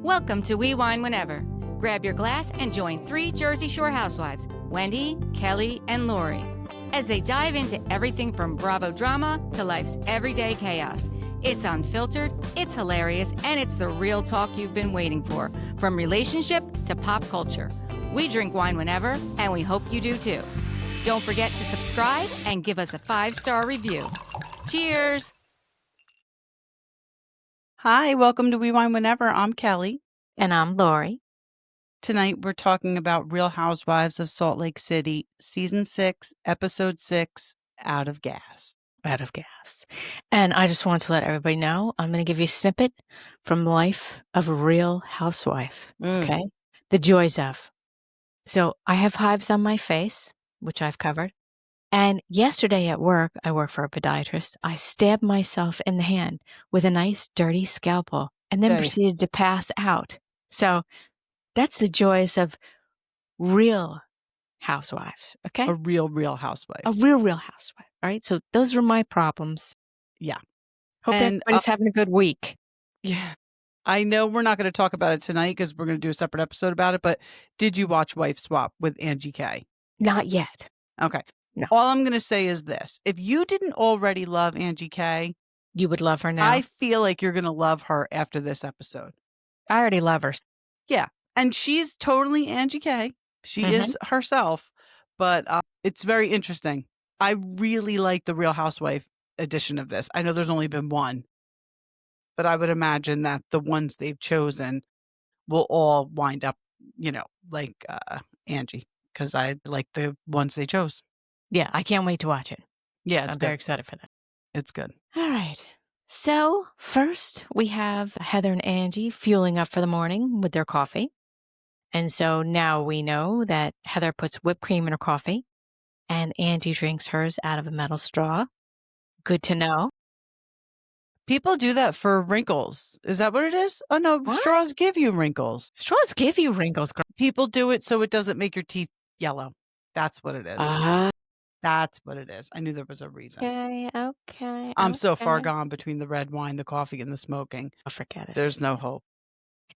Welcome to We Wine Whenever. Grab your glass and join three Jersey Shore housewives, Wendy, Kelly, and Lori, as they dive into everything from Bravo drama to life's everyday chaos. It's unfiltered, it's hilarious, and it's the real talk you've been waiting for, from relationship to pop culture. We drink wine whenever, and we hope you do too. Don't forget to subscribe and give us a 5-star review. Cheers! Hi, welcome to We Wine Whenever. I'm Kelly. And I'm Lori. Tonight we're talking about Real Housewives of Salt Lake City, Season 6, Episode 6, Out of Gas. Out of gas. And I just want to let everybody know, I'm going to give you a snippet from the life of a real housewife. Okay? The joys of. So I have hives on my face, which I've covered. And yesterday at work, I work for a podiatrist, I stabbed myself in the hand with a nice dirty scalpel and then proceeded to pass out. So that's the joys of real housewives, okay? A real housewife. A real housewife, all right? So those were my problems. Yeah. Hope everybody's having a good week. Yeah. I know we're not going to talk about it tonight because we're going to do a separate episode about it, but did you watch Wife Swap with Angie K? Not yet. Okay. No. All I'm going to say is this. If you didn't already love Angie K, you would love her now. I feel like you're going to love her after this episode. I already love her. Yeah. And she's totally Angie K. She is herself, but it's very interesting. I really like the Real Housewife edition of this. I know there's only been one, but I would imagine that the ones they've chosen will all wind up, like Angie, because I like the ones they chose. Yeah, I can't wait to watch it. Yeah, I'm very excited for that. It's good. All right. So first we have Heather and Angie fueling up for the morning with their coffee. And so now we know that Heather puts whipped cream in her coffee and Angie drinks hers out of a metal straw. Good to know. People do that for wrinkles. Is that what it is? Oh, no. What? Straws give you wrinkles. Straws give you wrinkles, girl. People do it so it doesn't make your teeth yellow. That's what it is. That's what it is. I knew there was a reason. Okay. I'm so far gone between the red wine, the coffee, and the smoking. I'll forget it. There's no hope.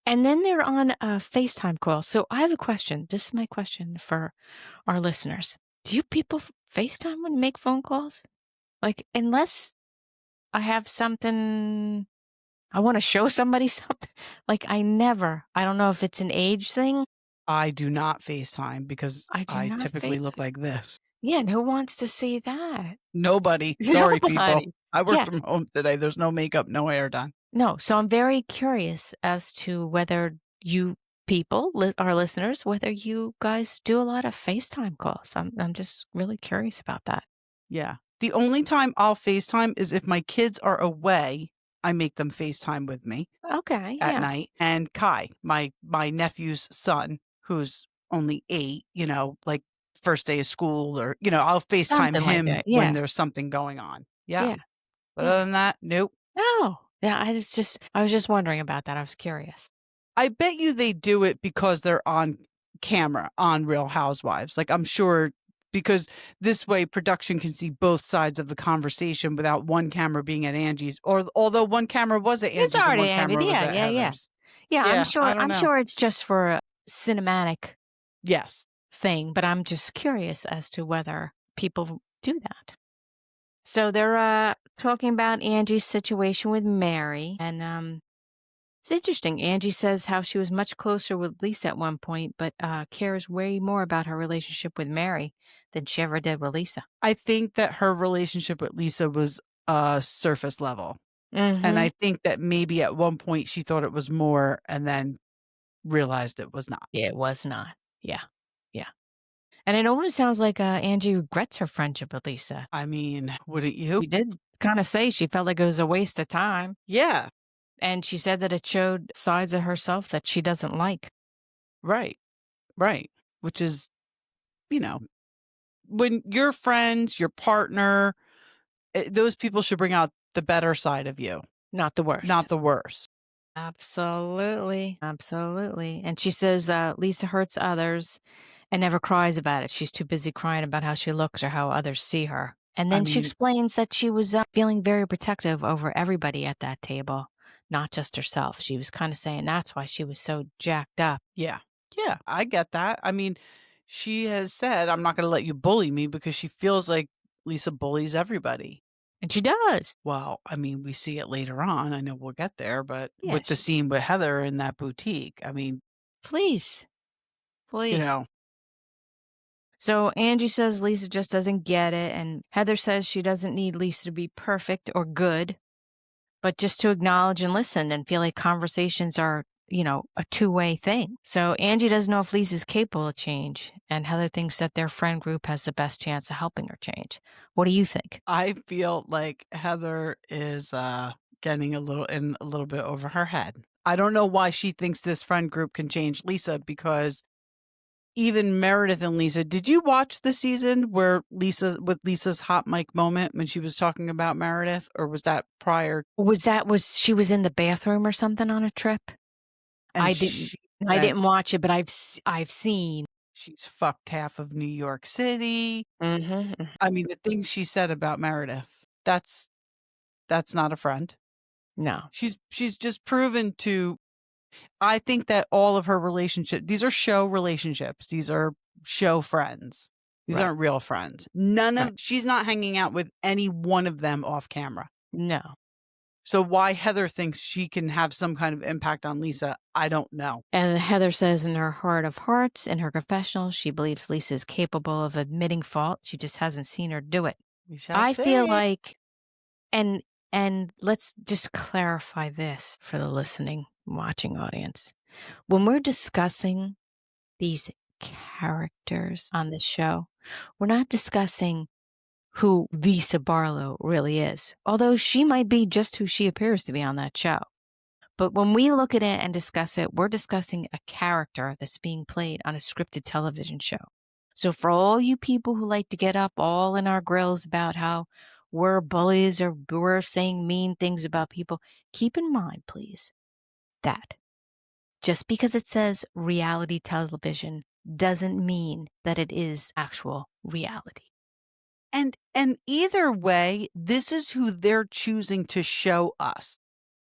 And then they're on a FaceTime call. So I have a question. This is my question for our listeners. Do you people FaceTime when you make phone calls? Like, unless I have something, I want to show somebody something. Like, I don't know if it's an age thing. I do not FaceTime because I typically look like this. Yeah, and who wants to see that? Nobody. Sorry, people. I work from home today. There's no makeup, no hair done. No, so I'm very curious as to whether you people, our listeners, whether you guys do a lot of FaceTime calls. I'm just really curious about that. Yeah. The only time I'll FaceTime is if my kids are away. I make them FaceTime with me. Okay. At night. And Kai, my nephew's son, who's only 8, like first day of school, or I'll FaceTime Something him like when there's something going on. Yeah. But other than that, nope. No. Yeah, I was just wondering about that. I was curious. I bet you they do it because they're on camera on Real Housewives. Like, I'm sure, because this way production can see both sides of the conversation without one camera being at Angie's, or although one camera was at Angie's and one camera was at Heather's. Yeah, I'm sure it's just for a cinematic thing, but I'm just curious as to whether people do that. So they're talking about Angie's situation with Mary, and it's interesting. Angie says how she was much closer with Lisa at one point, but cares way more about her relationship with Mary than she ever did with Lisa. I think that her relationship with Lisa was surface level. And I think that maybe at one point she thought it was more and then realized it was not. It was not. Yeah. And it almost sounds like Angie regrets her friendship with Lisa. I mean, wouldn't you? She did kind of say she felt like it was a waste of time. Yeah. And she said that it showed sides of herself that she doesn't like. Right. Which is, when your friends, your partner, those people should bring out the better side of you. Not the worst. Not the worst. Absolutely. And she says Lisa hurts others and never cries about it. She's too busy crying about how she looks or how others see her. And then she explains that she was feeling very protective over everybody at that table. not just herself. She was kind of saying that's why she was so jacked up. Yeah. Yeah, I get that. I mean, she has said, I'm not going to let you bully me because she feels like Lisa bullies everybody. And she does. Well, I mean, we see it later on. I know we'll get there, but Yeah, with the scene with Heather in that boutique, I mean, please. you know, So Angie says Lisa just doesn't get it, and Heather says she doesn't need Lisa to be perfect or good, but just to acknowledge and listen and feel like conversations are, a two-way thing. So Angie doesn't know if Lisa's capable of change, and Heather thinks that their friend group has the best chance of helping her change. What do you think? I feel like Heather is getting a little bit over her head. I don't know why she thinks this friend group can change Lisa, because even Meredith and Lisa, did you watch the season where Lisa's hot mic moment when she was talking about Meredith, or was that prior? Was she was in the bathroom or something on a trip? And I didn't watch it, but I've seen. She's fucked half of New York City. Mm-hmm. I mean, the things she said about Meredith, that's not a friend. No. She's just proven to. I think that all of her relationships, these are show relationships. These are show friends. These aren't real friends. She's not hanging out with any one of them off camera. No. So why Heather thinks she can have some kind of impact on Lisa, I don't know. And Heather says in her heart of hearts, in her confessional, she believes Lisa is capable of admitting fault. She just hasn't seen her do it. I feel like, and let's just clarify this for the listening, watching audience. When we're discussing these characters on the show, we're not discussing who Lisa Barlow really is, although she might be just who she appears to be on that show. But when we look at it and discuss it, we're discussing a character that's being played on a scripted television show. So for all you people who like to get up all in our grills about how we're bullies or we're saying mean things about people, keep in mind, please, that just because it says reality television doesn't mean that it is actual reality. And either way, this is who they're choosing to show us.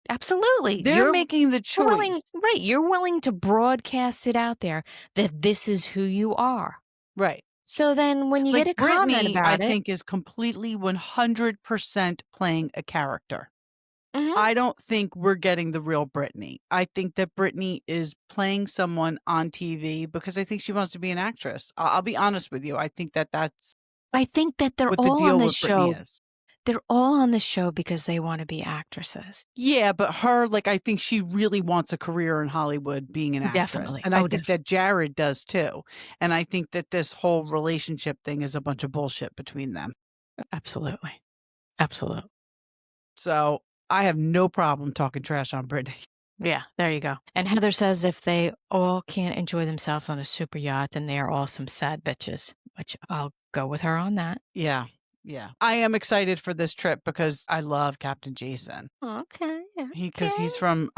Absolutely. They're making the choice. You're willing to broadcast it out there that this is who you are. Right. So then when you get a comment about I think is completely 100% playing a character. Mm-hmm. I don't think we're getting the real Brittany. I think that Brittany is playing someone on TV because I think she wants to be an actress. I'll be honest with you. I think that they're what all the deal on the with show. Brittany is. They're all on the show because they want to be actresses. Yeah, but her, I think she really wants a career in Hollywood being an actress. Definitely. And I think that Jared does too. And I think that this whole relationship thing is a bunch of bullshit between them. Absolutely. So I have no problem talking trash on Brittany. Yeah, there you go. And Heather says if they all can't enjoy themselves on a super yacht, then they are all some sad bitches, which I'll go with her on that. Yeah. I am excited for this trip because I love Captain Jason. Okay. Because he's from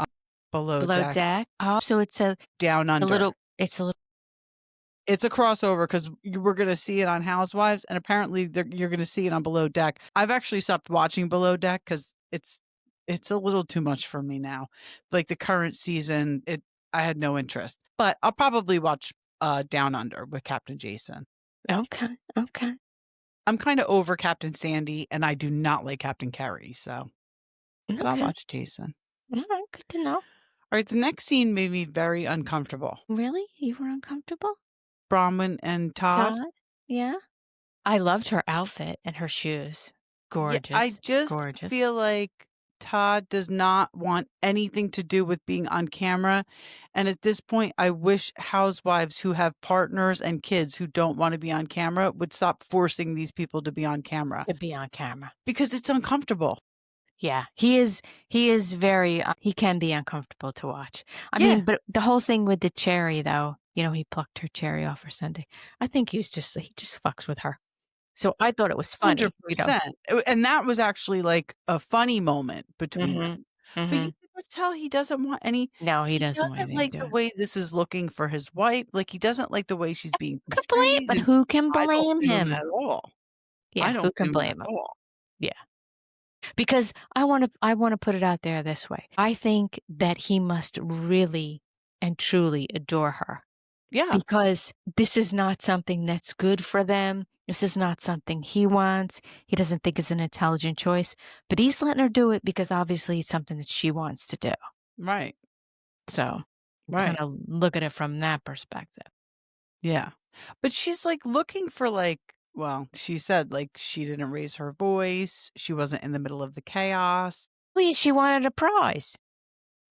Below Deck. Oh, so it's a Down Under. It's a crossover because we're going to see it on Housewives, and apparently you're going to see it on Below Deck. I've actually stopped watching Below Deck because it's a little too much for me now. Like the current season, I had no interest. But I'll probably watch Down Under with Captain Jason. Okay. I'm kind of over Captain Sandy, and I do not like Captain Kerry, so but I'll watch Jason. All right, good to know. All right, the next scene made me very uncomfortable. Really? You were uncomfortable? Bronwyn and Todd? Yeah. I loved her outfit and her shoes. Gorgeous. Yeah, I just feel like Todd does not want anything to do with being on camera. And at this point, I wish housewives who have partners and kids who don't want to be on camera would stop forcing these people to be on camera. Because it's uncomfortable. Yeah, he is very, he can be uncomfortable to watch. I mean, but the whole thing with the cherry though, he plucked her cherry off her sundae. I think he just fucks with her. So I thought it was funny. 100%. And that was actually like a funny moment between them. But you can just tell he doesn't want any. No, he doesn't want anything like to the do it. way this is looking for his wife. Like he doesn't like the way she's being portrayed. But who can blame him? At all. Yeah, I don't who can blame him? at all. Yeah. Because I want to put it out there this way. I think that he must really and truly adore her. Yeah. Because this is not something that's good for them. This is not something he wants. He doesn't think it's an intelligent choice, but he's letting her do it because obviously it's something that she wants to do. Right. So Right. kind of look at it from that perspective. Yeah. But she's like looking for like, well, she said like she didn't raise her voice. She wasn't in the middle of the chaos. Well, yeah, she wanted a prize.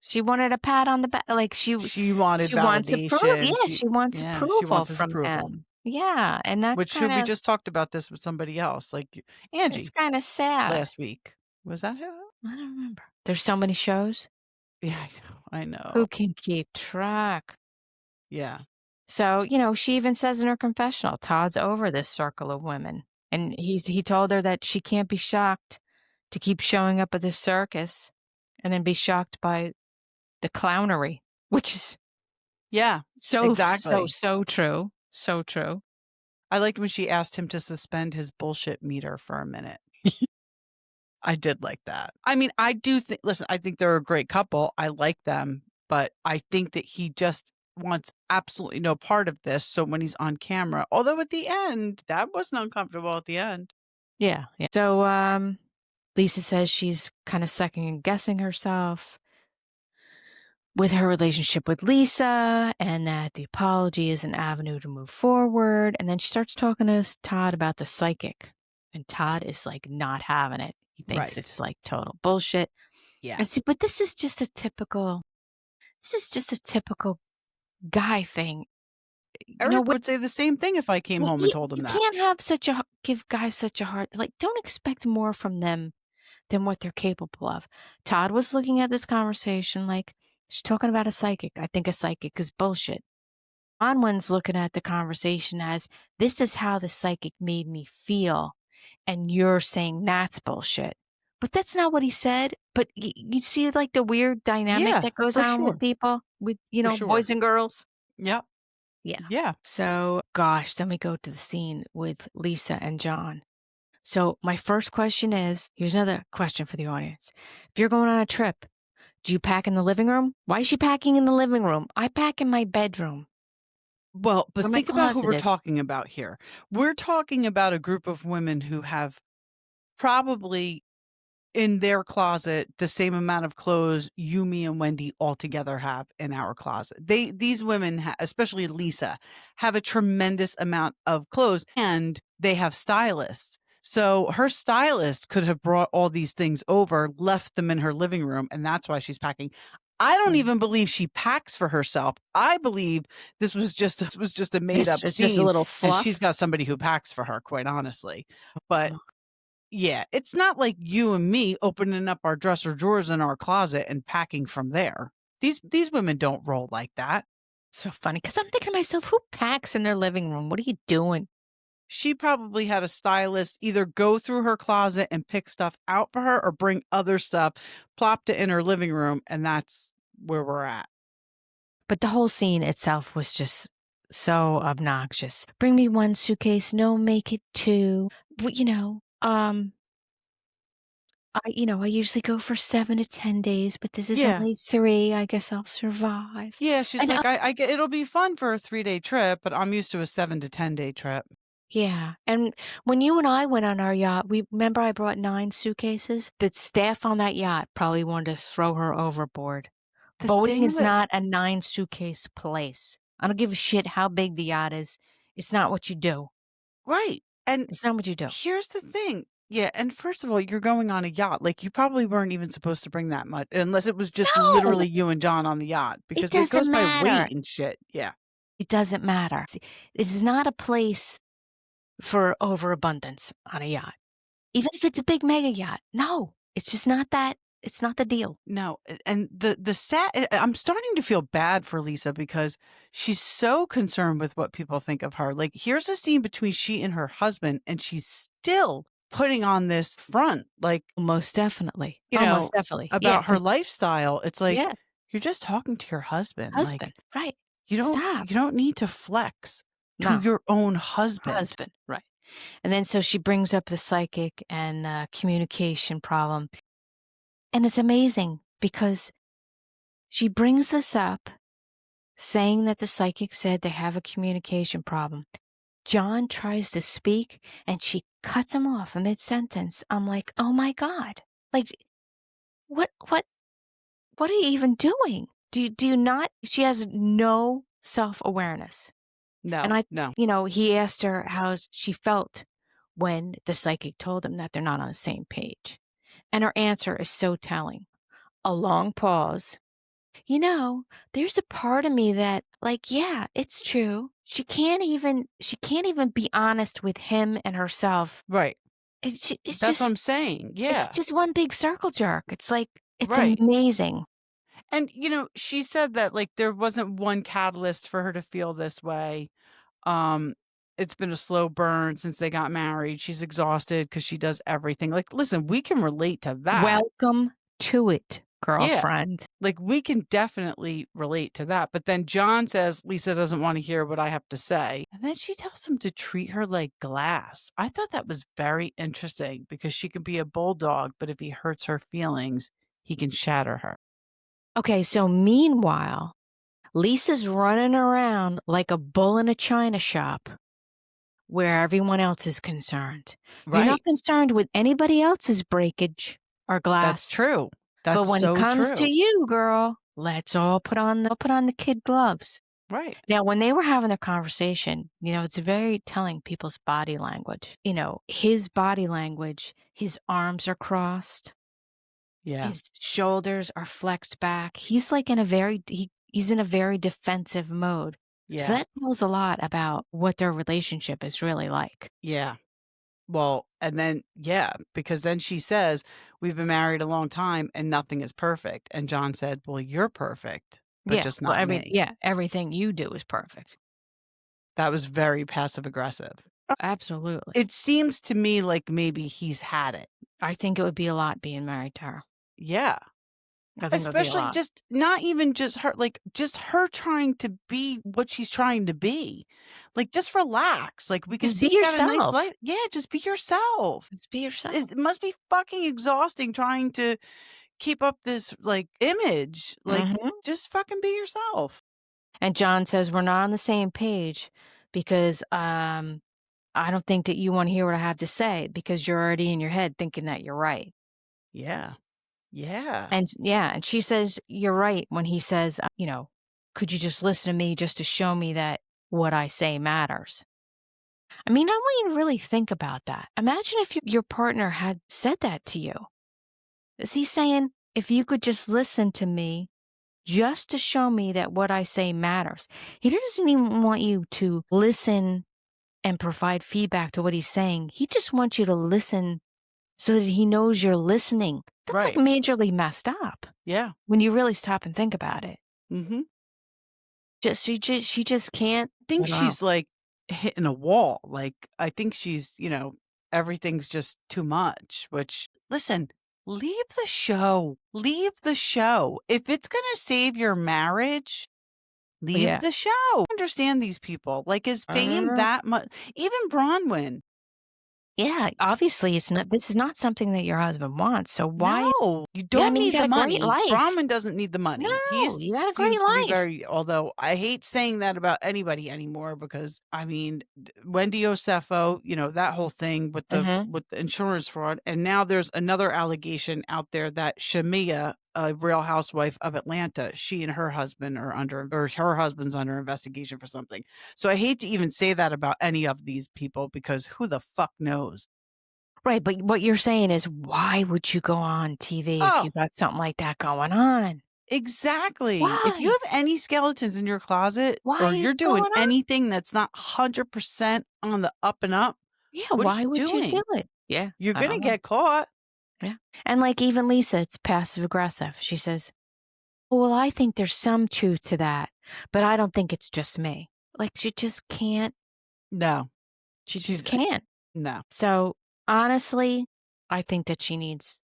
She wanted a pat on the back. Like She wanted she wants approval. validation. Yeah, she wants she approval wants his from approval. him. Yeah, and that's Which kind we of just talked about this with somebody else, like Angie it's kind of sad. last week. Was that who? I don't remember. There's so many shows. Yeah, I know. Who can keep track? Yeah. So, she even says in her confessional, Todd's over this circle of women. And he told her that she can't be shocked to keep showing up at this circus and then be shocked by the clownery, which is exactly. so true. So true. I liked when she asked him to suspend his bullshit meter for a minute. I did like that. I mean, I do think, listen, I think they're a great couple. I like them, but I think that he just wants absolutely no part of this. So when he's on camera, although at the end, that wasn't uncomfortable at the end. Yeah. So, Lisa says she's kind of second and guessing herself with her relationship with Lisa and that the apology is an avenue to move forward. And then she starts talking to Todd about the psychic. And Todd is like not having it. He thinks it's like total bullshit. Yeah. And see, but this is just a typical guy thing. Eric would say the same thing if I came home and told him that. You can't give guys such a hard, like, don't expect more from them than what they're capable of. Todd was looking at this conversation like, she's talking about a psychic. I think a psychic is bullshit. Bronwyn's looking at the conversation as, this is how the psychic made me feel. And you're saying that's bullshit. But that's not what he said. But you see like the weird dynamic that goes on with people, with, boys and girls. Yep. Yeah. So, gosh, then we go to the scene with Lisa and John. So my first question is, here's another question for the audience. If you're going on a trip, do you pack in the living room? Why is she packing in the living room? I pack in my bedroom. Well, but think about who we're talking about here. We're talking about a group of women who have probably in their closet the same amount of clothes you, me, and Wendy all together have in our closet. These women, especially Lisa, have a tremendous amount of clothes, and they have stylists. So her stylist could have brought all these things over, left them in her living room, and that's why she's packing. I don't even believe she packs for herself. I believe this was just a made up scene. It's just a little fluff. And she's got somebody who packs for her, quite honestly. But yeah, it's not like you and me opening up our dresser drawers in our closet and packing from there. These women don't roll like that. So funny, because I'm thinking to myself, who packs in their living room? What are you doing? She probably had a stylist either go through her closet and pick stuff out for her or bring other stuff, plopped it in her living room, and that's where we're at. But the whole scene itself was just so obnoxious. Bring me one suitcase, no, make it two. But, I usually go for 7 to 10 days, but this is only 3. I guess I'll survive. Yeah, she's like, I get it'll be fun for a 3-day trip, but I'm used to a 7 to 10-day trip. Yeah. And when you and I went on our yacht, remember I brought 9 suitcases? The staff on that yacht probably wanted to throw her overboard. Boating is not a 9 suitcase place. I don't give a shit how big the yacht is. It's not what you do. Right. And it's not what you do. Here's the thing. Yeah. And first of all, you're going on a yacht. Like you probably weren't even supposed to bring that much unless it was just literally you and John on the yacht because it goes by weight and shit. Yeah. It doesn't matter. It's not a place for overabundance on a yacht. Even if it's a big mega yacht. No, it's just not that. It's not the deal. No. And I'm starting to feel bad for Lisa because she's so concerned with what people think of her. Like here's a scene between she and her husband and she's still putting on this front. Like most definitely. Most definitely. About her lifestyle. It's like you're just talking to your husband. Like, right. You don't need to flex to your own husband. Right. And then so she brings up the psychic and communication problem. And it's amazing because she brings this up saying that the psychic said they have a communication problem. John tries to speak and she cuts him off mid-sentence. I'm like, oh my God. Like, what are you even doing? Do you not? She has no self-awareness. And No. He asked her how she felt when the psychic told him that they're not on the same page. And her answer is so telling. A long pause. There's a part of me that, like, yeah, it's true. She can't even be honest with him and herself. Right. It's That's what I'm saying. Yeah. It's just one big circle jerk. It's like, it's Right. amazing. And, she said that, like, there wasn't one catalyst for her to feel this way. It's been a slow burn since they got married. She's exhausted because she does everything. Like, listen, we can relate to that. Welcome to it, girlfriend. Yeah. Like, we can definitely relate to that. But then John says Lisa doesn't want to hear what I have to say. And then she tells him to treat her like glass. I thought that was very interesting because she could be a bulldog, but if he hurts her feelings, he can shatter her. Okay, so meanwhile, Lisa's running around like a bull in a china shop where everyone else is concerned. Right. You're not concerned with anybody else's breakage or glass. That's true. That's but when so it comes true. to you, girl, let's all put on the kid gloves. Right. Now, when they were having their conversation, it's very telling people's body language. His body language, his arms are crossed. Yeah. His shoulders are flexed back. He's like he's in a very defensive mode. Yeah. So that tells a lot about what their relationship is really like. Yeah. Well, and then, because then she says, we've been married a long time and nothing is perfect. And John said, well, you're perfect, but just not me. Yeah, everything you do is perfect. That was very passive aggressive. Absolutely. It seems to me like maybe he's had it. I think it would be a lot being married to her. Yeah. I think Especially just not even just her, like just her trying to be what she's trying to be. Like, just relax. Like, we can Just see be you got a nice yourself. life. Yeah, just be yourself. Just be yourself. It must be fucking exhausting trying to keep up this like image. Like, just fucking be yourself. And John says, we're not on the same page because I don't think that you want to hear what I have to say because you're already in your head thinking that you're right. Yeah. Yeah. And she says, you're right when he says, could you just listen to me just to show me that what I say matters? I mean, I want you to really think about that. Imagine if your partner had said that to you. Is he saying, if you could just listen to me just to show me that what I say matters? He doesn't even want you to listen and provide feedback to what he's saying. He just wants you to listen so that he knows you're listening. That's Right. like majorly messed up. Yeah. When you really stop and think about it. Mm-hmm. She just can't. I think she's like hitting a wall. Like, I think she's, everything's just too much, which, listen, leave the show. Leave the show. If it's going to save your marriage, leave the show. I understand these people. Like, is fame that much? Even Bronwyn. Yeah, obviously this is not something that your husband wants. So why? No, you don't need the money. Great life. Bronwyn doesn't need the money. No, you got a great seems to be life. although I hate saying that about anybody anymore because I mean, Wendy Osefo, that whole thing with the insurance fraud, and now there's another allegation out there that Shamia, a Real Housewife of Atlanta, she and her husband her husband's under investigation for something. So I hate to even say that about any of these people because who the fuck knows? Right, but what you're saying is, why would you go on TV if you got something like that going on? Exactly. Why? If you have any skeletons in your closet or you're doing anything that's not 100% on the up and up, why would you do it? Yeah. You're going to get caught. Yeah. And like even Lisa, it's passive aggressive. She says, well, I think there's some truth to that, but I don't think it's just me. Like she just can't. No. She just can't. No. So honestly, I think that she needs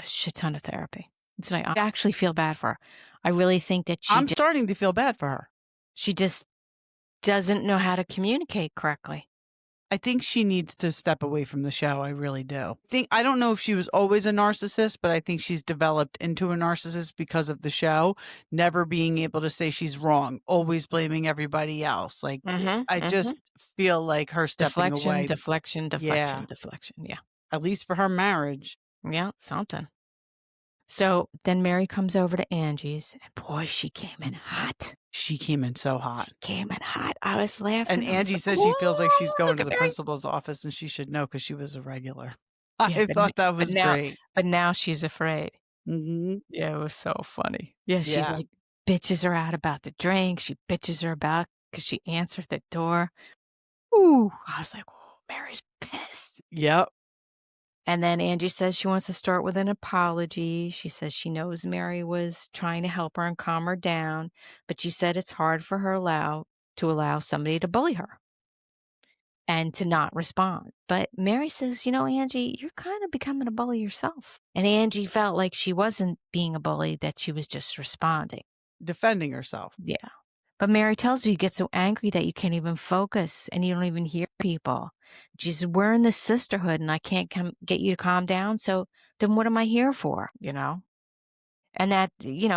a shit ton of therapy. It's like, I actually feel bad for her. I really think that I'm starting to feel bad for her. She just doesn't know how to communicate correctly. I think she needs to step away from the show. I really do. I don't know if she was always a narcissist, but I think she's developed into a narcissist because of the show, never being able to say she's wrong, always blaming everybody else. Like, I just feel like her stepping away. Deflection. Yeah. At least for her marriage. Yeah, something. So then Mary comes over to Angie's, and boy, she came in hot. She came in so hot. I was laughing. And Angie says she feels like she's going to the principal's office, and she should know because she was a regular. I thought that was great. But now she's afraid. Mm-hmm. Yeah, it was so funny. Yeah, she like bitches her out about the drink. She bitches her about because she answered the door. Ooh, I was like, oh, Mary's pissed. Yep. And then Angie says she wants to start with an apology. She says she knows Mary was trying to help her and calm her down, but she said it's hard for her to allow somebody to bully her and to not respond. But Mary says, Angie, you're kind of becoming a bully yourself. And Angie felt like she wasn't being a bully, that she was just responding. Defending herself. Yeah. But Mary tells you get so angry that you can't even focus and you don't even hear people. She says, we're in this sisterhood and I can't get you to calm down. So then what am I here for? And that,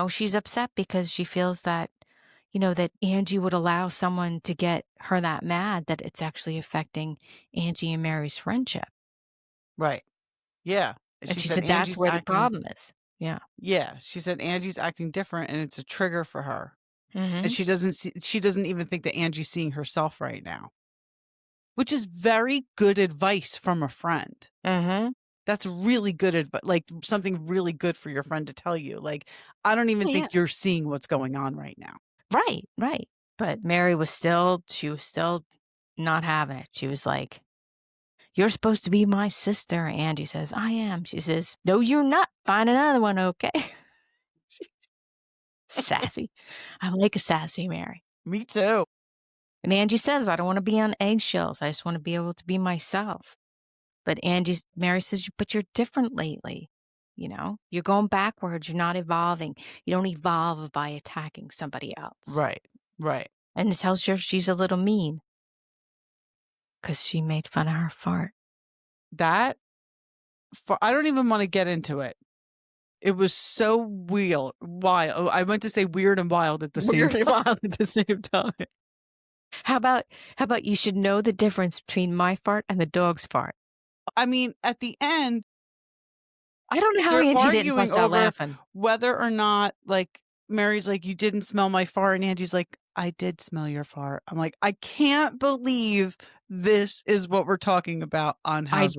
she's upset because she feels that, that Angie would allow someone to get her that mad that it's actually affecting Angie and Mary's friendship. Right. Yeah. And she said that's where the problem is. Yeah. Yeah. She said Angie's acting different and it's a trigger for her. Mm-hmm. And she doesn't even think that Angie's seeing herself right now, which is very good advice from a friend. Mm-hmm. That's really good advice, like something really good for your friend to tell you. Like, I don't even think you're seeing what's going on right now. Right. But Mary was still not having it. She was like, you're supposed to be my sister. Angie says, I am. She says, no, you're not. Find another one, okay? Sassy. I like a sassy Mary. Me too. And Angie says, I don't want to be on eggshells. I just want to be able to be myself. But Mary says, but you're different lately. You're going backwards. You're not evolving. You don't evolve by attacking somebody else. Right. And it tells her she's a little mean because she made fun of her fart. I don't even want to get into it. It was so wild. I meant to say weird and wild at the same time. How about you should know the difference between my fart and the dog's fart? I mean, at the end, I don't know how Angie didn't bust out laughing. Whether or not, like, Mary's like, you didn't smell my fart, and Angie's like, I did smell your fart. I'm like, I can't believe this is what we're talking about on Housewives.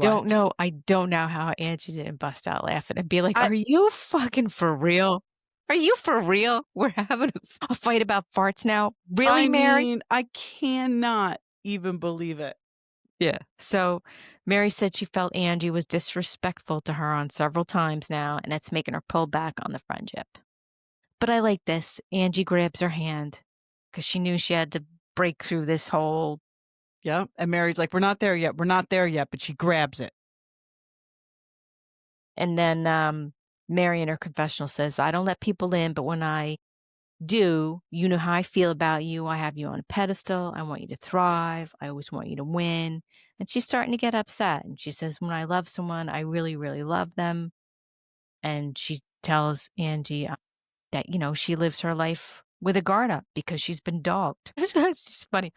I don't know how Angie didn't bust out laughing and be like, are you fucking for real? Are you for real? We're having a fight about farts now? Really, Mary? I mean, I cannot even believe it. Yeah. So Mary said she felt Angie was disrespectful to her on several times now, and it's making her pull back on the friendship. But I like this. Angie grabs her hand because she knew she had to break through this whole... Yeah. And Mary's like, we're not there yet. But she grabs it. And then Mary in her confessional says, I don't let people in, but when I do, you know how I feel about you. I have you on a pedestal. I want you to thrive. I always want you to win. And she's starting to get upset. And she says, when I love someone, I really, really love them. And she tells Angie that, she lives her life with a guard up because she's been dogged. It's just funny.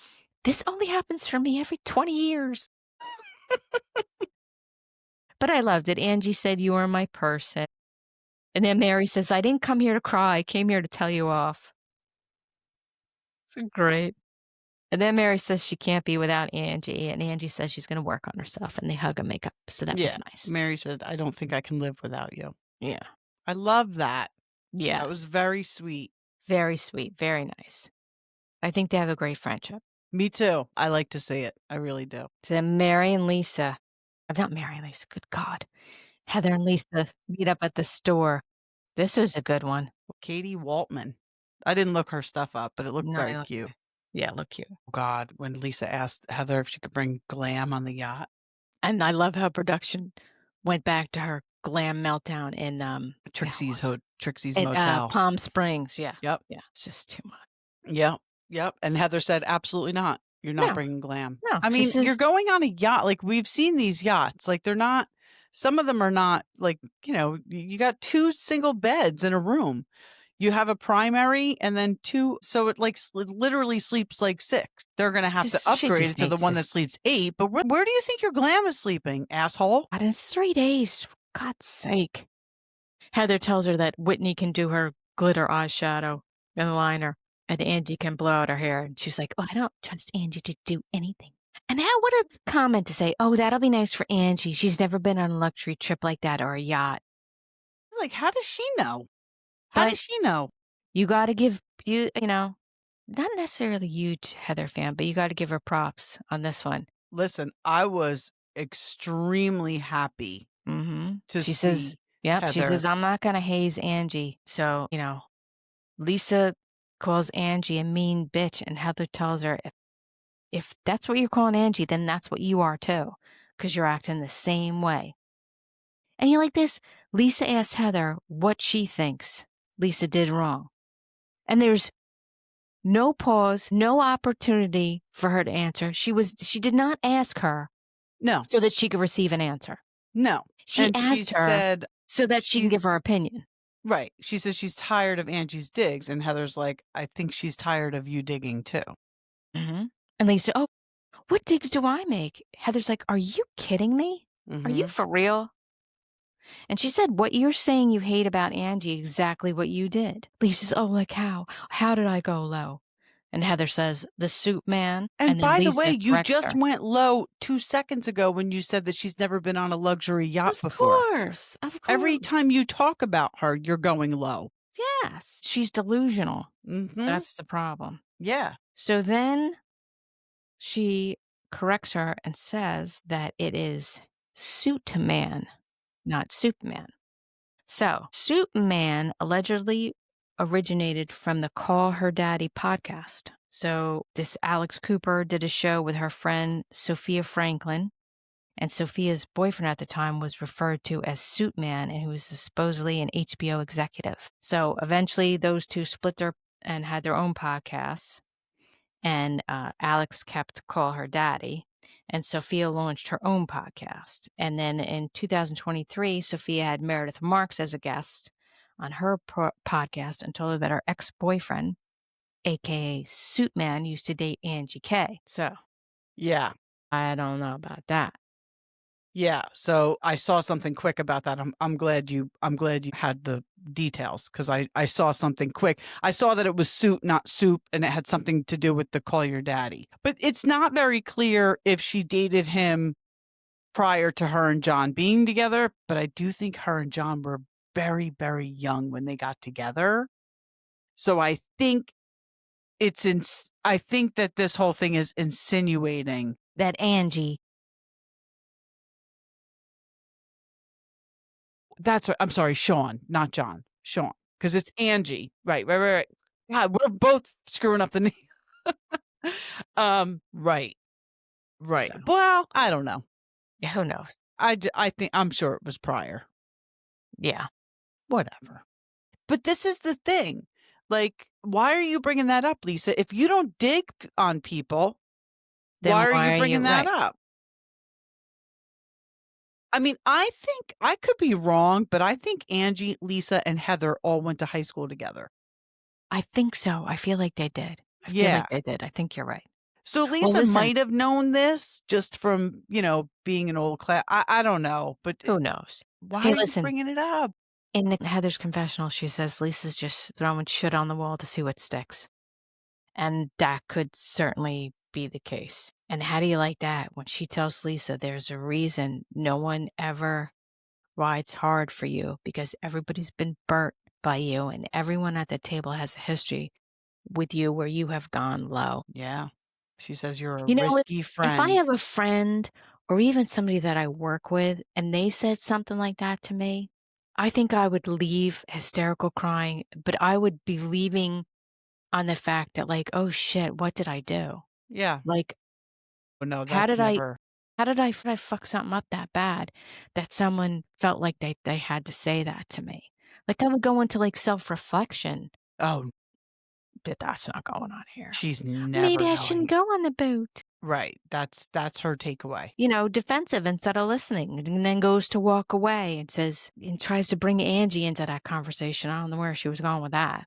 This only happens for me every 20 years. But I loved it. Angie said, you are my person. And then Mary says, I didn't come here to cry. I came here to tell you off. So great. And then Mary says she can't be without Angie. And Angie says she's going to work on herself. And they hug and make up. So that was nice. Mary said, I don't think I can live without you. Yeah. I love that. Yeah. That was very sweet. Very sweet. Very nice. I think they have a great friendship. Me too. I like to see it. I really do. Then Mary and Lisa. Not Mary and Lisa. Good God. Heather and Lisa meet up at the store. This was a good one. Katie Waltman. I didn't look her stuff up, but it looked very cute. Yeah, it looked cute. Oh God, when Lisa asked Heather if she could bring glam on the yacht. And I love how production went back to her glam meltdown in Trixie's Motel. Palm Springs. Yeah. Yep. Yeah. It's just too much. Yep. And Heather said, absolutely not. You're not No. bringing glam. No. I She mean, you're says, going on a yacht. Like, we've seen these yachts. Like, they're not, some of them are not like, you got 2 single beds in a room. You have a primary and then 2. So it literally sleeps like 6. They're going to have to she upgrade it just to the needs one to that sleeps 8. But where do you think your glam is sleeping, asshole? God, it's 3 days. For God's sake. Heather tells her that Whitney can do her glitter eyeshadow and liner, and Angie can blow out her hair. And she's like, oh, I don't trust Angie to do anything. And now what a comment to say, oh, that'll be nice for Angie. She's never been on a luxury trip like that or a yacht. Like, how does she know? How But does she know? you got to give, not necessarily a huge Heather fan, but you got to give her props on this one. Listen, I was extremely happy to She see says, yep, Heather. she says, I'm not going to haze Angie. So, Lisa calls Angie a mean bitch, and Heather tells her, if that's what you're calling Angie, then that's what you are too, because you're acting the same way. And you like this? Lisa asks Heather what she thinks Lisa did wrong. And there's no pause, no opportunity for her to answer. She did not ask her No. so that she could receive an answer. No. She asked her said so that she can give her opinion. Right. She says she's tired of Angie's digs, and Heather's like, I think she's tired of you digging too. And Lisa, oh, what digs do I make? Heather's like, are you kidding me? Are you for real? And she said, what you're saying you hate about Angie, exactly what you did. Lisa's, oh, like how? How did I go low? And Heather says, the soup man. And by Lisa the way, you just her. went low 2 seconds ago when you said that she's never been on a luxury yacht Of before. Course. Every time you talk about her, you're going low. Yes. She's delusional. That's the problem. Yeah. So then she corrects her and says that it is suit man, not soup man. So, Soup Man allegedly originated from the Call Her Daddy podcast. So, this Alex Cooper did a show with her friend Sophia Franklin, and Sophia's boyfriend at the time was referred to as Soup Man, and he was supposedly an HBO executive. So, eventually, those two split their and had their own podcasts, and Alex kept Call Her Daddy. And Sophia launched her own podcast. And then in 2023, Sophia had Meredith Marks as a guest on her podcast and told her that her ex-boyfriend, a.k.a. Suit Man, used to date Angie K. So, yeah, I don't know about that. Yeah, so I saw something quick about that. I'm glad you had the details, because I saw something quick. I saw that it was suit, not soup, and it had something to do with the Call Your Daddy. But it's not very clear if she dated him prior to her and John being together. But I do think her and John were very, very young when they got together. So I think I think that this whole thing is insinuating that Angie. That's right. I'm sorry, Sean, not John. Sean, because it's Angie. Right. God, we're both screwing up the name. Right. So. Well, I don't know. Yeah, who knows? I think I'm sure it was prior. Yeah. Whatever. But this is the thing. Like, why are you bringing that up, Lisa? If you don't dig on people, then why are you bringing that up? I mean, I think I could be wrong, but I think Angie, Lisa, and Heather all went to high school together. I think so. I feel like they did. I feel like they did. I think you're right. So Lisa might have known this just from, being an old class. I don't know, but who knows? Why are you bringing it up? In Heather's confessional, she says Lisa's just throwing shit on the wall to see what sticks. And that could certainly be the case. And how do you like that when she tells Lisa there's a reason no one ever rides hard for you, because everybody's been burnt by you and everyone at the table has a history with you where you have gone low. Yeah. She says you're a risky friend. If I have a friend or even somebody that I work with and they said something like that to me, I think I would leave hysterical crying, but I would be leaving on the fact that, like, oh shit, what did I do? Yeah. Like, no, how did I fuck something up that bad that someone felt like they had to say that to me? Like, I would go into like self-reflection. Oh, that's not going on here. She's never Maybe I going. shouldn't go on the boat. Right. That's her takeaway. Defensive instead of listening, and then goes to walk away and tries to bring Angie into that conversation. I don't know where she was going with that.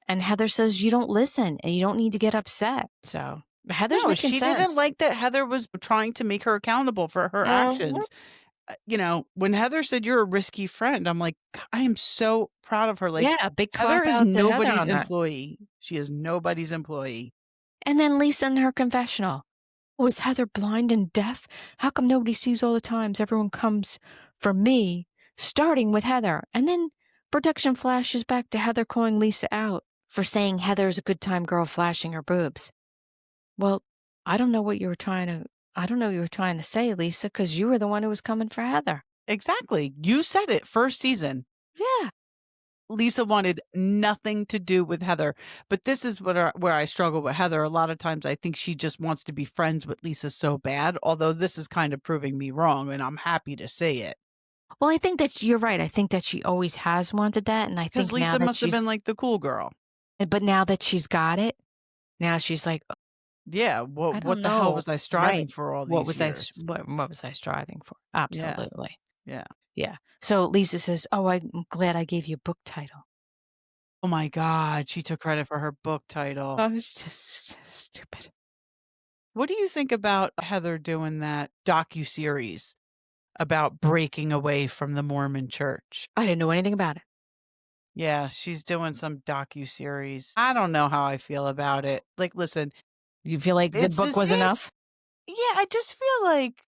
And Heather says, you don't listen and you don't need to get upset. So Heather's making she sense. didn't like that Heather was trying to make her accountable for her actions. When Heather said you're a risky friend, I'm like, I am so proud of her. Like, yeah, a big Heather clap is out to Heather nobody's on that. employee. She is nobody's employee. And then Lisa in her confessional. Oh, is Heather blind and deaf? How come nobody sees all the times everyone comes for me, starting with Heather? And then protection flashes back to Heather calling Lisa out for saying Heather's a good time girl flashing her boobs. Well, I don't know what you were trying to say, Lisa, because you were the one who was coming for Heather. Exactly. You said it first season. Yeah. Lisa wanted nothing to do with Heather. But this is where I struggle with Heather. A lot of times I think she just wants to be friends with Lisa so bad, although this is kind of proving me wrong, and I'm happy to say it. Well, I think that you're right. I think that she always has wanted that. And I think because Lisa must have been like the cool girl. But now that she's got it, now she's like, yeah, what the hell was I striving for all these years? What was I striving for? Absolutely. Yeah. Yeah. So Lisa says, oh, I'm glad I gave you a book title. Oh my God, she took credit for her book title. Oh, it's just stupid. What do you think about Heather doing that docuseries about breaking away from the Mormon church? I didn't know anything about it. Yeah, she's doing some docuseries. I don't know how I feel about it. Like, listen. You feel like the book was enough? Yeah, I just feel like,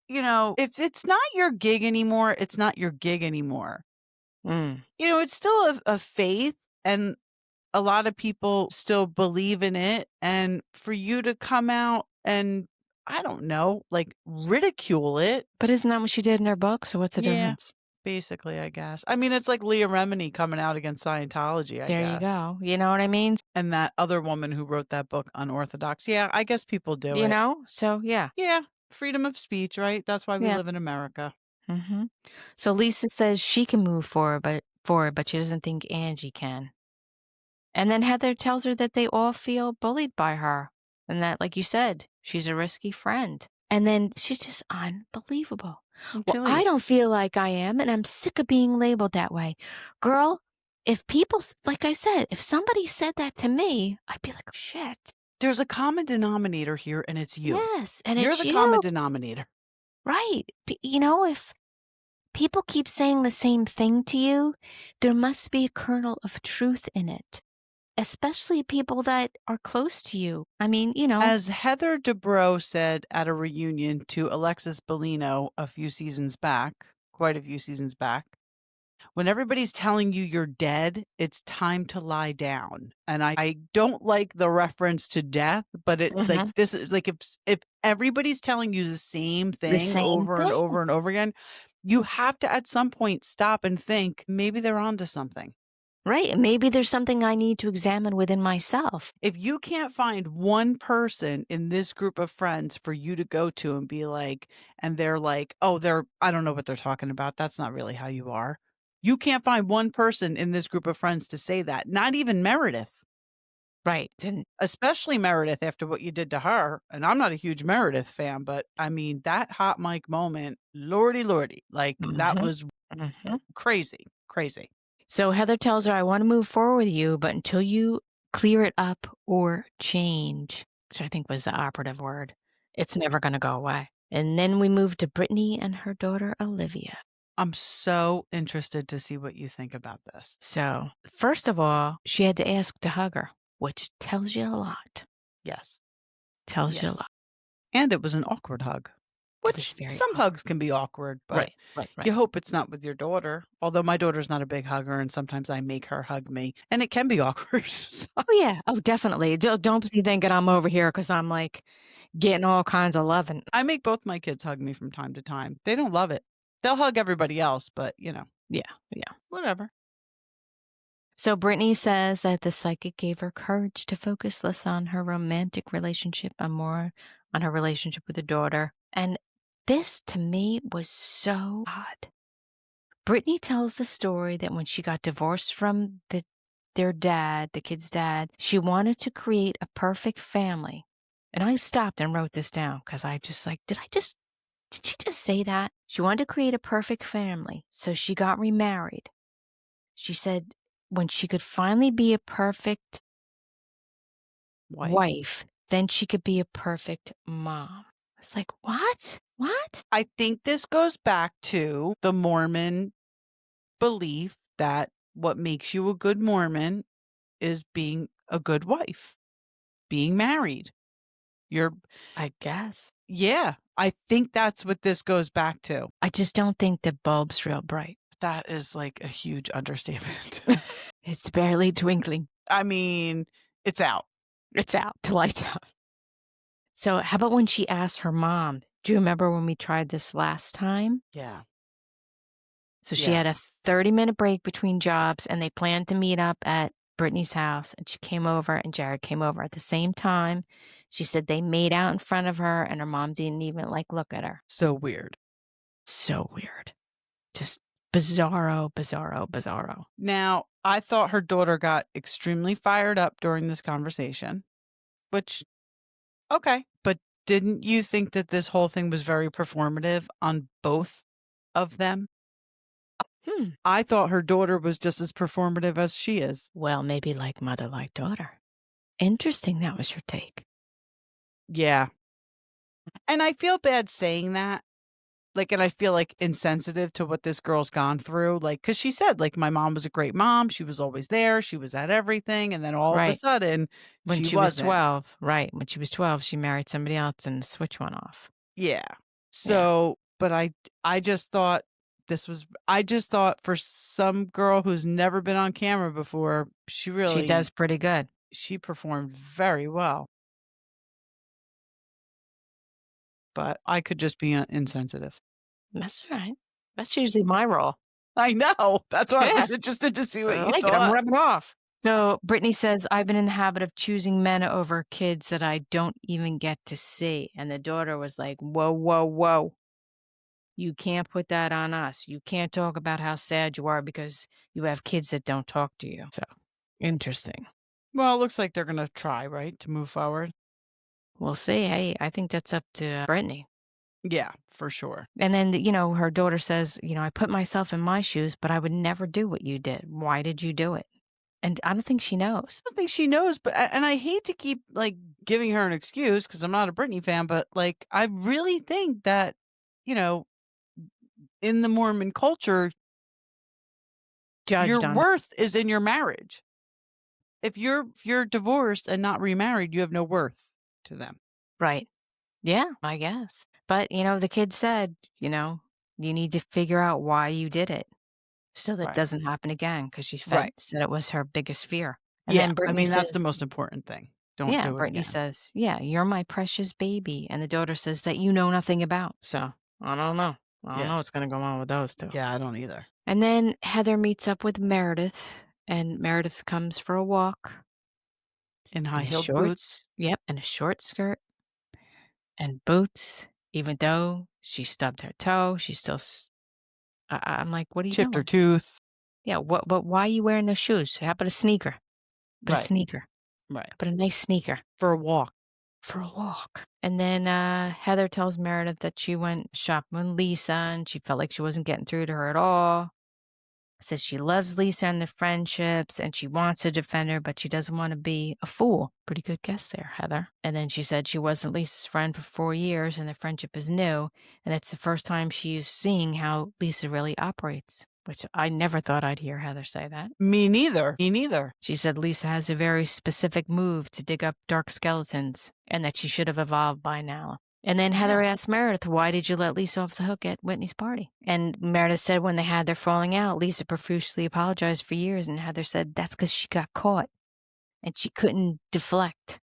if it's not your gig anymore, it's not your gig anymore. It's still a faith, and a lot of people still believe in it. And for you to come out and, I don't know, like ridicule it. But isn't that what she did in her book? So what's the difference? Basically, I guess. I mean, it's like Leah Remini coming out against Scientology, I guess. There you go. You know what I mean? And that other woman who wrote that book, Unorthodox. Yeah, I guess people do it. So yeah. Yeah, freedom of speech, right? That's why we live in America. Mm-hmm. So Lisa says she can move forward, but she doesn't think Angie can. And then Heather tells her that they all feel bullied by her. And that, like you said, she's a risky friend. And then she's just unbelievable. Well, I don't feel like I am, and I'm sick of being labeled that way. Girl, if people, like I said, if somebody said that to me, I'd be like, oh, shit. There's a common denominator here, and it's you. Yes, and You're it's the common denominator. Right. If people keep saying the same thing to you, there must be a kernel of truth in it. Especially people that are close to you. I mean, As Heather Dubrow said at a reunion to Alexis Bellino quite a few seasons back, when everybody's telling you you're dead, it's time to lie down. And I don't like the reference to death, but like this is like if everybody's telling you the same thing over and over and over again, you have to at some point stop and think maybe they're onto something. Right. Maybe there's something I need to examine within myself. If you can't find one person in this group of friends for you to go to and be like, and they're like, oh, I don't know what they're talking about. That's not really how you are. You can't find one person in this group of friends to say that. Not even Meredith. Right. Especially Meredith after what you did to her. And I'm not a huge Meredith fan, but I mean, that hot mic moment, lordy, like that was crazy. So Heather tells her, I want to move forward with you, but until you clear it up or change, which I think was the operative word, it's never going to go away. And then we move to Brittany and her daughter, Olivia. I'm so interested to see what you think about this. So, first of all, she had to ask to hug her, which tells you a lot. Yes. Tells you a lot. And it was an awkward hug. Which some hugs can be awkward, but right. You hope it's not with your daughter. Although my daughter's not a big hugger, and sometimes I make her hug me, and it can be awkward. So. Oh, yeah. Oh, definitely. Don't be thinking I'm over here because I'm like getting all kinds of loving. I make both my kids hug me from time to time. They don't love it. They'll hug everybody else, but, Yeah. Whatever. So Brittany says that the psychic gave her courage to focus less on her romantic relationship and more on her relationship with her daughter. And this, to me, was so odd. Brittany tells the story that when she got divorced from the their dad, the kid's dad, she wanted to create a perfect family. And I stopped and wrote this down because I just like, did she just say that? She wanted to create a perfect family, so she got remarried. She said when she could finally be a perfect wife, then she could be a perfect mom. It's like, what? What? I think this goes back to the Mormon belief that what makes you a good Mormon is being a good wife, being married. I guess. Yeah, I think that's what this goes back to. I just don't think the bulb's real bright. That is like a huge understatement. It's barely twinkling. I mean, it's out. It's out. The light's out. So how about when she asked her mom, do you remember when we tried this last time? Yeah. So she had a 30-minute break between jobs, and they planned to meet up at Brittany's house, and she came over, and Jared came over at the same time. She said they made out in front of her, and her mom didn't even, look at her. So weird. So weird. Just bizarro, bizarro, bizarro. Now, I thought her daughter got extremely fired up during this conversation, which, okay. But didn't you think that this whole thing was very performative on both of them? I thought her daughter was just as performative as she is. Well, maybe like mother, like daughter. Interesting. That was your take. Yeah. And I feel bad saying that. And I feel insensitive to what this girl's gone through. Because she said, my mom was a great mom. She was always there. She was at everything. And then all of a sudden, when she was 12, right. When she was 12, she married somebody else and the switch went off. Yeah. So, but I just thought I just thought for some girl who's never been on camera before, she does pretty good. She performed very well. But I could just be insensitive. That's all right. That's usually my role. I know. That's why I was interested to see what you thought. I'm rubbing off. So Brittany says, I've been in the habit of choosing men over kids that I don't even get to see. And the daughter was like, whoa, whoa, whoa. You can't put that on us. You can't talk about how sad you are because you have kids that don't talk to you. So interesting. Well, it looks like they're going to try, right, to move forward. We'll see. Hey, I think that's up to Brittany. Yeah, for sure. And then, her daughter says, I put myself in my shoes, but I would never do what you did. Why did you do it? And I don't think she knows. I don't think she knows, and I hate to keep giving her an excuse because I'm not a Britney fan, but I really think that, in the Mormon culture, your worth is in your marriage. If you're divorced and not remarried, you have no worth to them. Right. Yeah, I guess. But, the kid said, you need to figure out why you did it so that doesn't happen again because she said it was her biggest fear. And then Brittany says, that's the most important thing. Don't do it Brittany again. says, you're my precious baby. And the daughter says that you know nothing about. So I don't know. I don't know what's going to go on with those two. Yeah, I don't either. And then Heather meets up with Meredith, and Meredith comes for a walk. In high-heeled boots. Yep, and a short skirt and boots. Even though she stubbed her toe, she still... I'm like, what are you doing? Chipped her tooth. Yeah, but why are you wearing those shoes? How about a sneaker? A sneaker. Right. But a nice sneaker. For a walk. And then Heather tells Meredith that she went shopping with Lisa and she felt like she wasn't getting through to her at all. Says she loves Lisa and the friendships and she wants to defend her, but she doesn't want to be a fool. Pretty good guess there, Heather. And then she said she wasn't Lisa's friend for 4 years and the friendship is new. And it's the first time she's seeing how Lisa really operates, which I never thought I'd hear Heather say that. Me neither. She said Lisa has a very specific move to dig up dark skeletons and that she should have evolved by now. And then Heather asked Meredith, why did you let Lisa off the hook at Whitney's party? And Meredith said when they had their falling out, Lisa profusely apologized for years. And Heather said that's because she got caught and she couldn't deflect.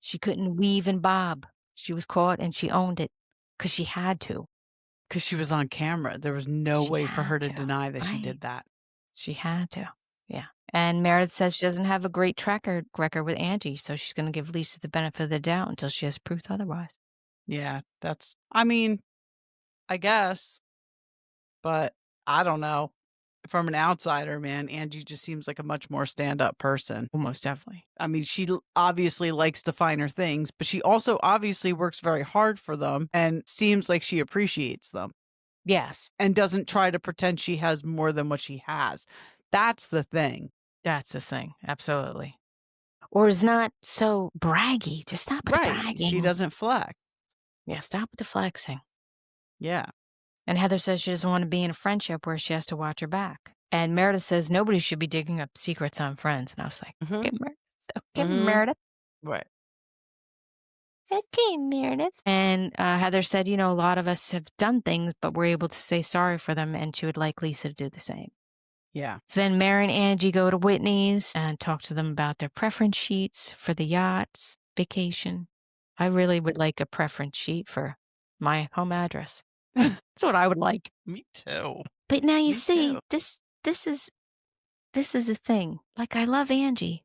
She couldn't weave and bob. She was caught and she owned it because she had to. Because she was on camera. There was no way for her to deny that she did that. She had to. Yeah. And Meredith says she doesn't have a great track record with Angie, so she's going to give Lisa the benefit of the doubt until she has proof otherwise. Yeah, I guess. But I don't know. from an outsider, man, Angie just seems like a much more stand-up person. Well, most definitely. I mean, she obviously likes the finer things, but she also obviously works very hard for them and seems like she appreciates them. Yes. And doesn't try to pretend she has more than what she has. That's the thing. That's the thing. Absolutely. Or is not so braggy. Just stop with the bragging. She doesn't flex. Yeah, stop with the flexing. Yeah. And Heather says she doesn't want to be in a friendship where she has to watch her back. And Meredith says nobody should be digging up secrets on friends. And I was like, okay, Meredith. Okay, Meredith. Right. Okay, Meredith. And Heather said, a lot of us have done things, but we're able to say sorry for them. And she would like Lisa to do the same. Yeah. So then Mary and Angie go to Whitney's and talk to them about their preference sheets for the yachts, vacation. I really would like a preference sheet for my home address. That's what I would like. Me too. But now you Me see, too. this is a thing. Like, I love Angie.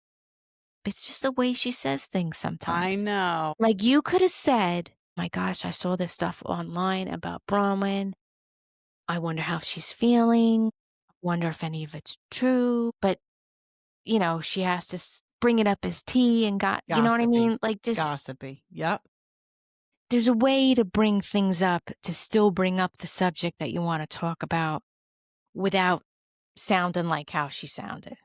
It's just the way she says things sometimes. I know. Like, you could have said, my gosh, I saw this stuff online about Bronwyn. I wonder how she's feeling. I wonder if any of it's true. But, she has to bring it up as tea and you know what I mean? Like, just gossipy. Yep. there's a way to bring things up, to still bring up the subject that you want to talk about without sounding like how she sounded.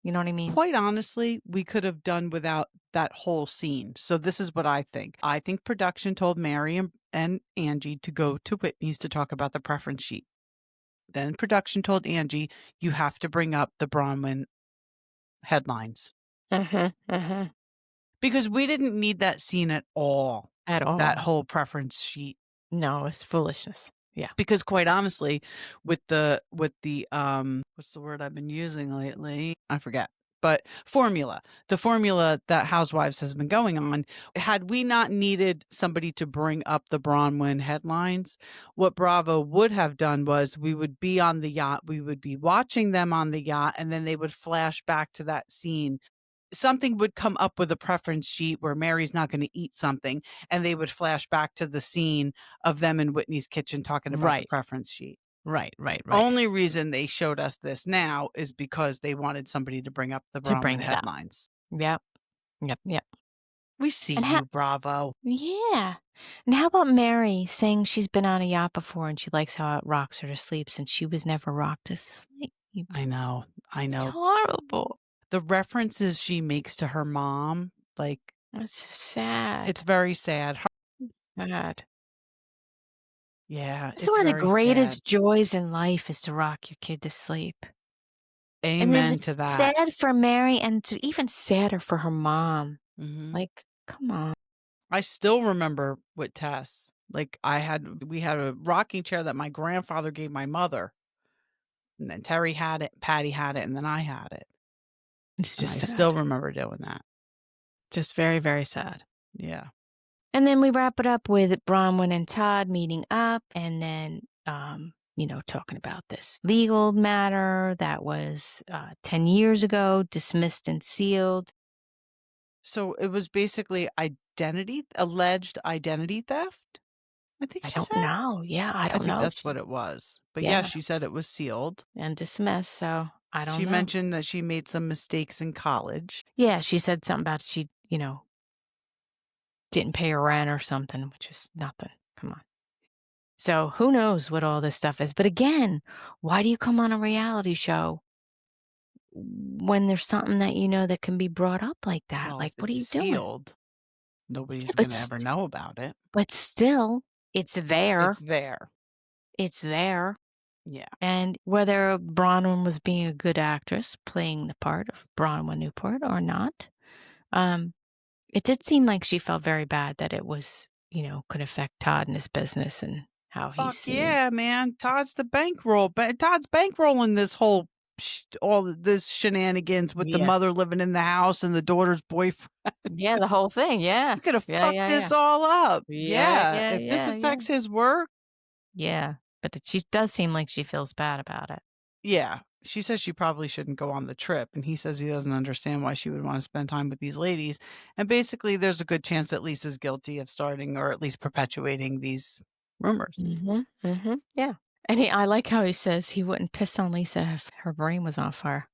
You know what I mean? Quite honestly, we could have done without that whole scene. So this is what I think. I think production told Mary and Angie to go to Whitney's to talk about the preference sheet. Then production told Angie, you have to bring up the Bronwyn headlines. Because we didn't need that scene at all. At all. That whole preference sheet. No, it's foolishness. Yeah. Because quite honestly, with the what's the word I've been using lately? I forget. But the formula that Housewives has been going on, had we not needed somebody to bring up the Bronwyn headlines, what Bravo would have done was we would be on the yacht, we would be watching them on the yacht, and then they would flash back to that scene. Something would come up with a preference sheet where Mary's not going to eat something, and they would flash back to the scene of them in Whitney's kitchen talking about the preference sheet. Right. Only reason they showed us this now is because they wanted somebody to bring up the Bronwyn headlines. Yep. We see you, Bravo. Yeah. And how about Mary saying she's been on a yacht before and she likes how it rocks her to sleep since she was never rocked to sleep? I know. It's horrible. The references she makes to her mom, like, it's sad. It's very sad. Sad. Yeah, it's one of the greatest joys in life is to rock your kid to sleep. Amen to that. Sad for Mary and even sadder for her mom. Like, come on. I still remember with Tess. Like, we had a rocking chair that my grandfather gave my mother. And then Terry had it, Patty had it, and then I had it. It's just I still remember doing that. Just very, very sad. Yeah. And then we wrap it up with Bronwyn and Todd meeting up and then, talking about this legal matter that was 10 years ago, dismissed and sealed. So it was basically alleged identity theft? I think she said. I don't know. Yeah, I don't know. I think that's what it was. But yeah, she said it was sealed. And dismissed, so I don't know. She mentioned that she made some mistakes in college. Yeah, she said something about she, didn't pay her rent or something, which is nothing. Come on. So who knows what all this stuff is. But again, why do you come on a reality show when there's something that that can be brought up like that? Well, like, what are you sealed, doing? Nobody's going to ever know about it. But still, it's there. It's there. Yeah. And whether Bronwyn was being a good actress, playing the part of Bronwyn Newport or not, it did seem like she felt very bad that it was, could affect Todd and his business and how he's seen. Yeah, man. Todd's the bankroll. But Todd's bankrolling this whole all this shenanigans with the mother living in the house and the daughter's boyfriend. Yeah, the whole thing. Yeah. You could have fucked this all up. If this affects his work. Yeah. But she does seem like she feels bad about it. Yeah. She says she probably shouldn't go on the trip. And he says he doesn't understand why she would want to spend time with these ladies. And basically, there's a good chance that Lisa's guilty of starting or at least perpetuating these rumors. Yeah. And I like how he says he wouldn't piss on Lisa if her brain was on fire.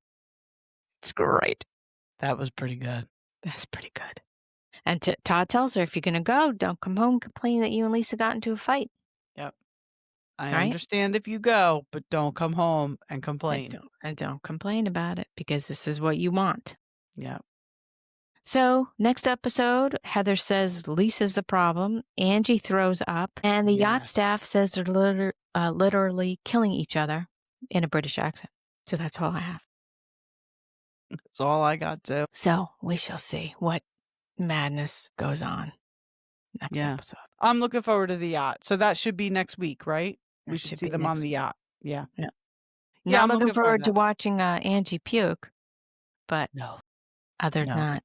It's great. That was pretty good. That's pretty good. And Todd tells her, if you're going to go, don't come home complaining that you and Lisa got into a fight. Yep. I Right? understand if you go, but don't come home and complain. And don't complain about it because this is what you want. Yep. So next episode, Heather says Lisa's the problem. Angie throws up. And the yacht staff says they're literally killing each other in a British accent. So that's all I have. That's all I got too. So we shall see what madness goes on next episode. I'm looking forward to the yacht. So that should be next week, right? That we should see be them on next the yacht. Yeah. Yeah. Yeah, Not looking forward to watching Angie puke, but No. other than that,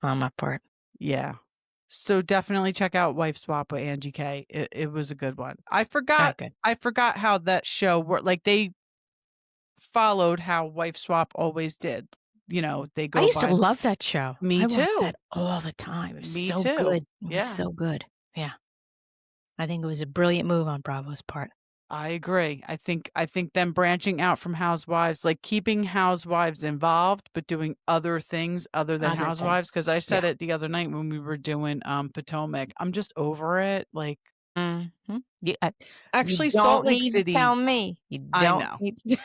I'm up for it. Yeah. So definitely check out Wife Swap with Angie K. It was a good one. I forgot how that show worked. Like they followed how Wife Swap always did. You know, they go. I used to love that show. Me too. I watched that all the time. It was Me so too. good. It was so good. Yeah. I think it was a brilliant move on Bravo's part. I agree. I think them branching out from Housewives, like keeping Housewives involved, but doing other things other than Housewives. Because I said it the other night when we were doing Potomac. I'm just over it. Like, actually, you Salt Lake need City. To tell me. You don't I know. need to.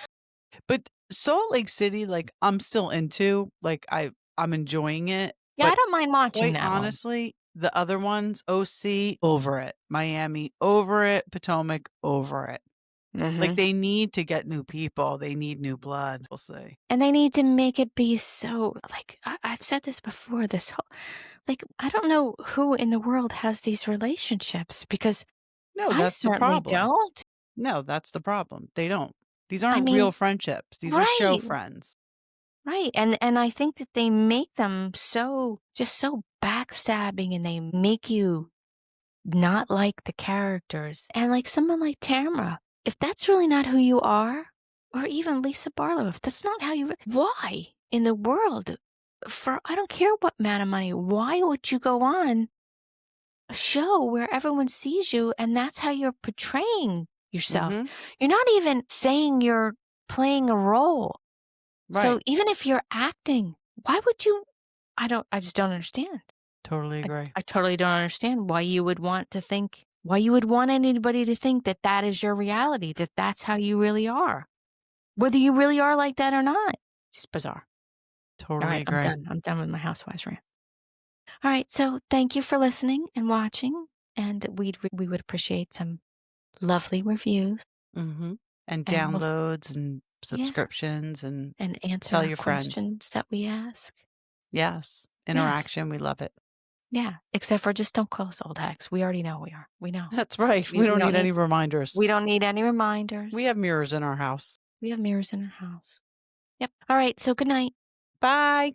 But Salt Lake City, like I'm still into. Like I'm enjoying it. Yeah, I don't mind watching that. Honestly, the other ones, OC, over it. Miami, over it. Potomac, over it. Like they need to get new people. They need new blood. We'll see. And they need to make it be so like I've said this before. This whole I don't know who in the world has these relationships because that's the problem. Don't. No, that's the problem. They don't. These aren't real friendships. These are show friends. Right. And I think that they make them so backstabbing and they make you not like the characters. And like someone like Tamara, if that's really not who you are, or even Lisa Barlow, if that's not how why in the world I don't care what amount of money, why would you go on a show where everyone sees you and that's how you're portraying yourself? You're not even saying you're playing a role. Right. So even if you're acting, why would you? I just don't understand. Totally agree. I totally don't understand why you would want anybody to think that that is your reality, that that's how you really are. Whether you really are like that or not. It's just bizarre. Totally agree. I'm done with my Housewives rant. All right. So thank you for listening and watching. And we would appreciate some lovely reviews. And downloads and subscriptions and answer tell your questions friends that we ask. Yes. Interaction. We love it. Yeah. Except for just don't call us old hacks. We already know we are. We know. That's right. We don't need any reminders. We don't need any reminders. We have mirrors in our house. Yep. All right. So good night. Bye.